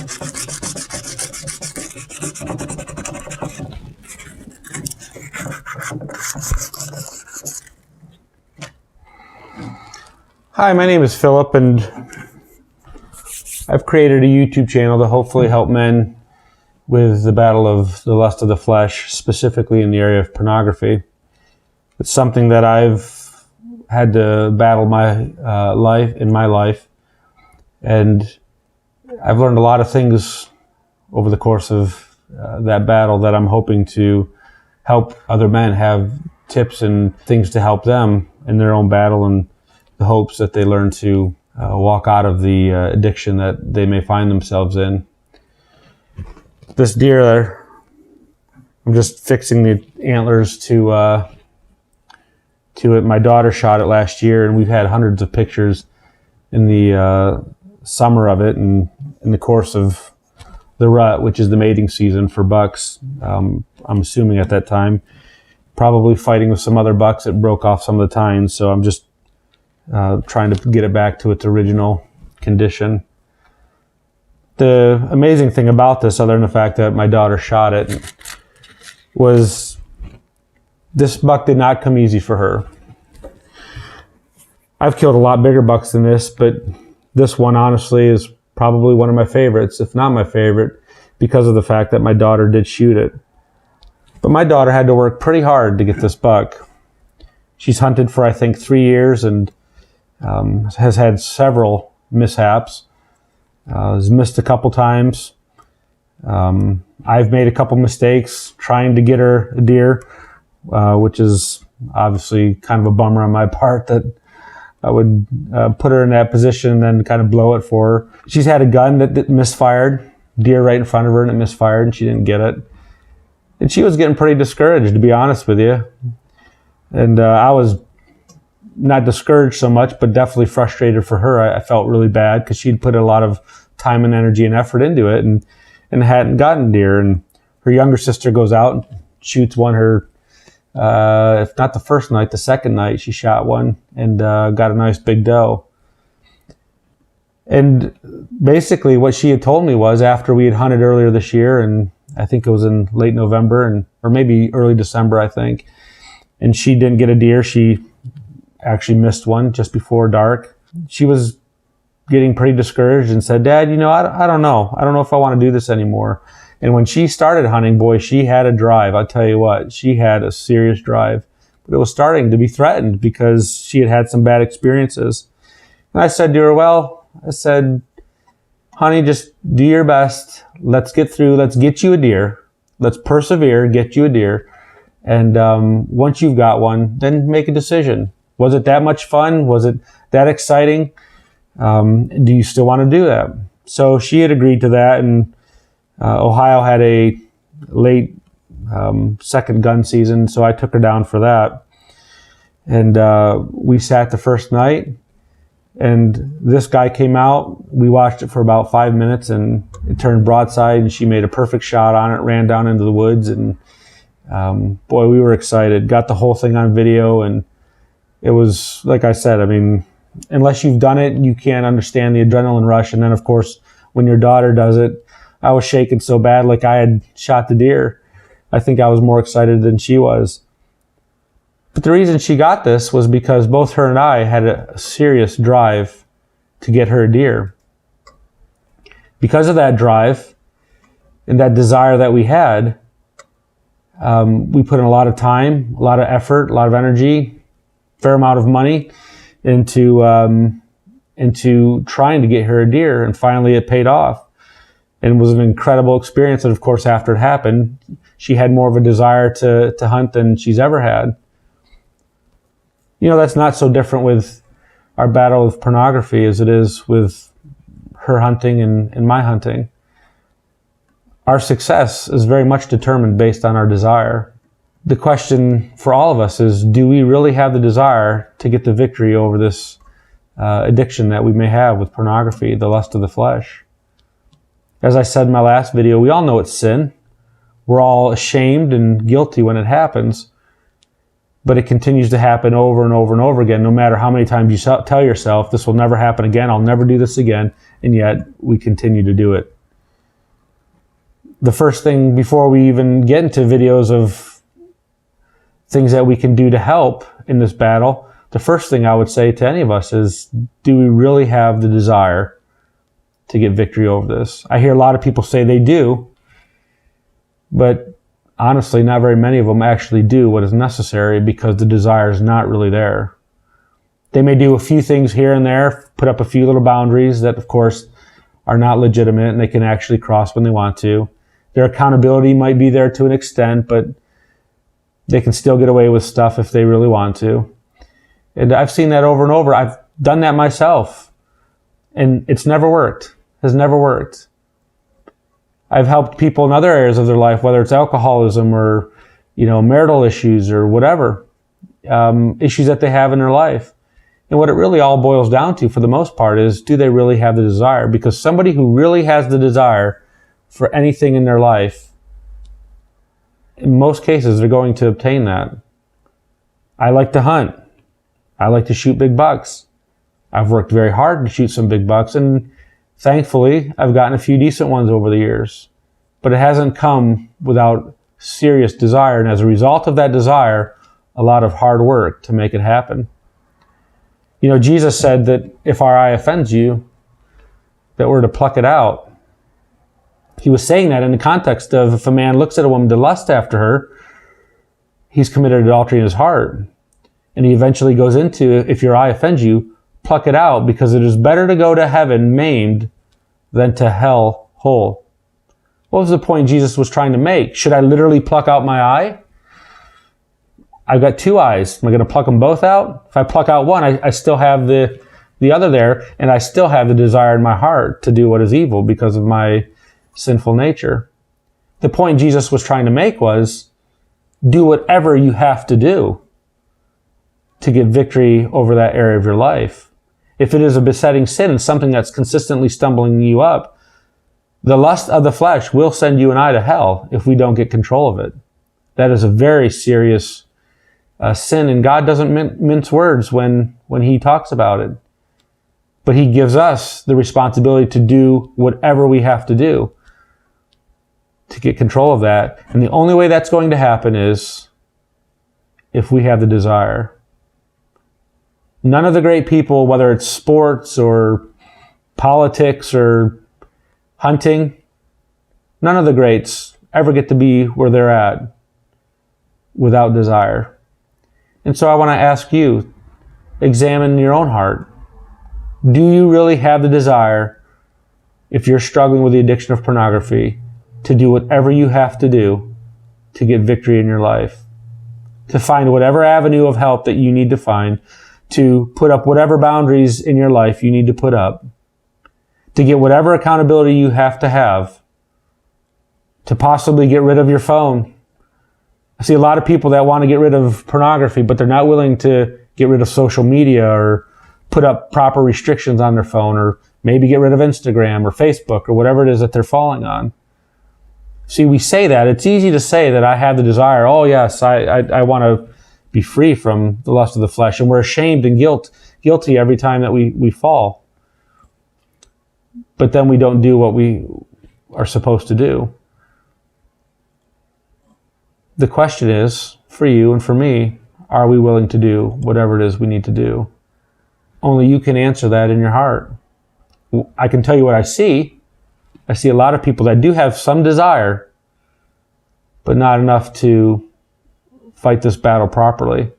Hi, my name is Philip, and I've created a YouTube channel to hopefully help men with the battle of the lust of the flesh, specifically in the area of pornography. It's something that I've had to battle my life, and I've learned a lot of things over the course of that battle that I'm hoping to help other men have tips and things to help them in their own battle, and the hopes that they learn to walk out of the addiction that they may find themselves in. This deer there, I'm just fixing the antlers to it. My daughter shot it last year, and we've had hundreds of pictures in the summer of it, and in the course of the rut, which is the mating season for bucks. I'm assuming at that time, probably fighting with some other bucks that broke off some of the tines. So I'm just trying to get it back to its original condition. The amazing thing about this, other than the fact that my daughter shot it, was this buck did not come easy for her. I've killed a lot bigger bucks than this, but this one honestly is probably one of my favorites, if not my favorite, because of the fact that my daughter did shoot it. But my daughter had to work pretty hard to get this buck. She's hunted for, I think, 3 years, and has had several mishaps. Has missed a couple times. I've made a couple mistakes trying to get her a deer, which is obviously kind of a bummer on my part that I would put her in that position and then kind of blow it for her. She's had a gun that misfired, deer right in front of her, and it misfired, and she didn't get it. And she was getting pretty discouraged, to be honest with you. And I was not discouraged so much, but definitely frustrated for her. I felt really bad because she'd put a lot of time and energy and effort into it, and hadn't gotten deer. And her younger sister goes out and shoots one. Her, if not the first night, the second night, she shot one and got a nice big doe. And basically what she had told me was, after we had hunted earlier this year, and I think it was in late November or maybe early December, I think, and she didn't get a deer. She actually missed one just before dark. She was getting pretty discouraged and said, "Dad, I don't know. I don't know if I want to do this anymore." And when she started hunting, boy, she had a drive. I'll tell you what, she had a serious drive. But it was starting to be threatened because she had had some bad experiences. And I said to her, "Honey, just do your best. Let's get through. Let's get you a deer. Let's persevere, get you a deer. And once you've got one, then make a decision. Was it that much fun? Was it that exciting? Do you still want to do that?" So she had agreed to that, and Ohio had a late second gun season, so I took her down for that. And we sat the first night, and this guy came out. We watched it for about 5 minutes, and it turned broadside, and she made a perfect shot on it, ran down into the woods, and boy, we were excited. Got the whole thing on video, and it was, like I said, I mean, unless you've done it, you can't understand the adrenaline rush. And then, of course, when your daughter does it, I was shaking so bad, like I had shot the deer. I think I was more excited than she was. But the reason she got this was because both her and I had a serious drive to get her a deer. Because of that drive and that desire that we had, we put in a lot of time, a lot of effort, a lot of energy, fair amount of money into trying to get her a deer, and finally it paid off, and was an incredible experience. And of course, after it happened, she had more of a desire to hunt than she's ever had. That's not so different with our battle with pornography as it is with her hunting and my hunting. Our success is very much determined based on our desire. The question for all of us is, do we really have the desire to get the victory over this addiction that we may have with pornography, the lust of the flesh? As I said in my last video, we all know it's sin. We're all ashamed and guilty when it happens, but it continues to happen over and over and over again, no matter how many times you tell yourself, this will never happen again, I'll never do this again, and yet we continue to do it. the first thing before we even get into videos of things that we can do to help in this battle, the first thing I would say to any of us is, do we really have the desire to get victory over this? I hear a lot of people say they do, but honestly, not very many of them actually do what is necessary because the desire is not really there. They may do a few things here and there, put up a few little boundaries that, of course, are not legitimate and they can actually cross when they want to. Their accountability might be there to an extent, but they can still get away with stuff if they really want to. And I've seen that over and over. I've done that myself, and it's never worked. Has never worked. I've helped people in other areas of their life, whether it's alcoholism or, marital issues or whatever, issues that they have in their life. And what it really all boils down to, for the most part, is, do they really have the desire? Because somebody who really has the desire for anything in their life, in most cases, they're going to obtain that. I like to hunt. I like to shoot big bucks. I've worked very hard to shoot some big bucks, and thankfully, I've gotten a few decent ones over the years. But it hasn't come without serious desire, and as a result of that desire, a lot of hard work to make it happen. Jesus said that if our eye offends you, that we're to pluck it out. He was saying that in the context of, if a man looks at a woman to lust after her, he's committed adultery in his heart. And he eventually goes into, if your eye offends you, pluck it out, because it is better to go to heaven maimed than to hell whole. What was the point Jesus was trying to make? Should I literally pluck out my eye? I've got two eyes. Am I going to pluck them both out? If I pluck out one, I still have the other there, and I still have the desire in my heart to do what is evil because of my sinful nature. The point Jesus was trying to make was, do whatever you have to do to get victory over that area of your life. If it is a besetting sin and something that's consistently stumbling you up, the lust of the flesh will send you and I to hell if we don't get control of it. That is a very serious sin, and God doesn't mince words when he talks about it. But he gives us the responsibility to do whatever we have to do to get control of that. And the only way that's going to happen is if we have the desire. None of the great people, whether it's sports or politics or hunting, none of the greats ever get to be where they're at without desire. And so I want to ask you, examine your own heart. Do you really have the desire, if you're struggling with the addiction of pornography, to do whatever you have to do to get victory in your life? To find whatever avenue of help that you need to find, to put up whatever boundaries in your life you need to put up, to get whatever accountability you have, to possibly get rid of your phone. I see a lot of people that want to get rid of pornography, but they're not willing to get rid of social media or put up proper restrictions on their phone, or maybe get rid of Instagram or Facebook or whatever it is that they're falling on. See, we say that. It's easy to say that I have the desire. Oh, yes, I want to be free from the lust of the flesh. And we're ashamed and guilty every time that we fall. But then we don't do what we are supposed to do. The question is, for you and for me, are we willing to do whatever it is we need to do? Only you can answer that in your heart. I can tell you what I see. I see a lot of people that do have some desire, but not enough to fight this battle properly.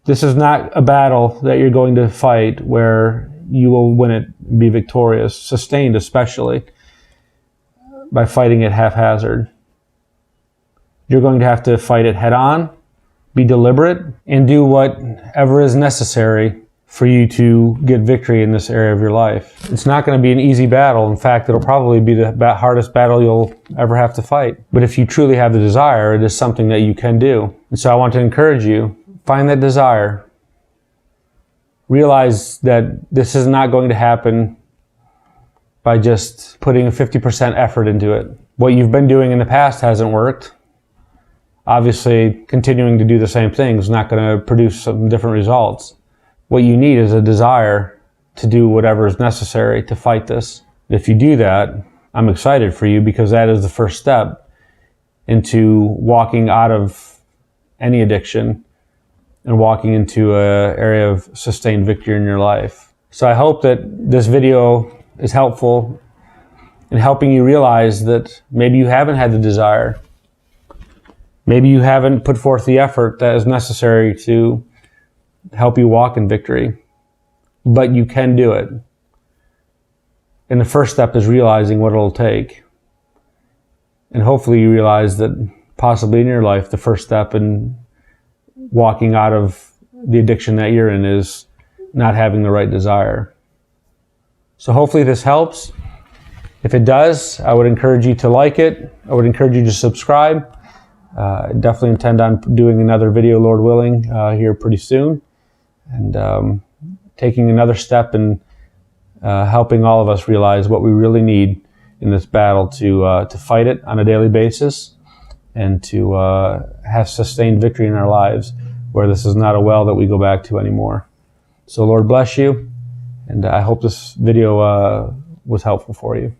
This is not a battle that you're going to fight where you will win it, be victorious, sustained especially, by fighting it haphazard. You're going to have to fight it head on, be deliberate, and do whatever is necessary for you to get victory in this area of your life. It's not going to be an easy battle. In fact, it'll probably be the hardest battle you'll ever have to fight. But if you truly have the desire, it is something that you can do. And so I want to encourage you, find that desire. Realize that this is not going to happen by just putting a 50% effort into it. What you've been doing in the past hasn't worked. Obviously, continuing to do the same thing is not going to produce some different results. What you need is a desire to do whatever is necessary to fight this. If you do that, I'm excited for you, because that is the first step into walking out of any addiction and walking into an area of sustained victory in your life. So I hope that this video is helpful in helping you realize that maybe you haven't had the desire. Maybe you haven't put forth the effort that is necessary to help you walk in victory, but you can do it. And the first step is realizing what it'll take. And hopefully you realize that possibly in your life, the first step in walking out of the addiction that you're in is not having the right desire. So hopefully this helps. If it does, I would encourage you to like it. I would encourage you to subscribe. I definitely intend on doing another video, Lord willing, here pretty soon. And taking another step in helping all of us realize what we really need in this battle to fight it on a daily basis, and to have sustained victory in our lives, where this is not a well that we go back to anymore. So Lord bless you, and I hope this video was helpful for you.